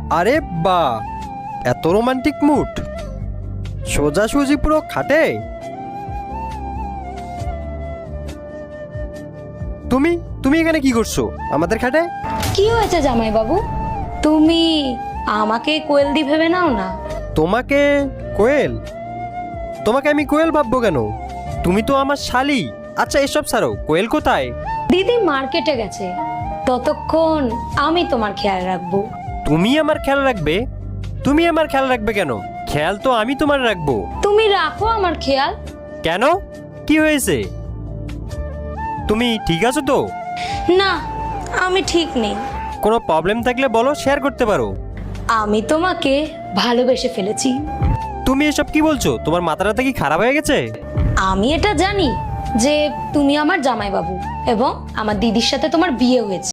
আরে বা, এত রোমান্টিক মুড, সোজাসুজি পুরো খাটে। তুমি তুমি এখানে কি করছো আমাদের খাটে? কি হয়েছে জামাই বাবু? তুমি আমাকে কোয়েল দি ভেবে নাও না। তোমাকে কোয়েল? তোমাকে আমি কোয়েল ভাববো কেন? তুমি তো আমার শালি। আচ্ছা এসব ছাড়ো, কোয়েল কোথায়? দিদি মার্কেটে গেছে, ততক্ষণ আমি তোমার খেয়াল রাখবো। তুমি আমার খেয়াল রাখবে? তুমি আমার খেয়াল রাখবে কেন? খেয়াল তো আমি তোমার রাখবো। তুমি রাখো আমার খেয়াল। কেন? কি হয়েছে? তুমি ঠিক আছো তো? না, আমি ঠিক নেই। কোনো প্রবলেম থাকলে বলো, শেয়ার করতে পারো। আমি তোমাকে ভালোবেসে ফেলেছি। তুমি এসব কি বলছো? তোমার মাথাটা কি খারাপ হয়ে গেছে? আমি এটা জানি যে তুমি আমার জামাই বাবু এবং আমার দিদির সাথে তোমার বিয়ে হয়েছে।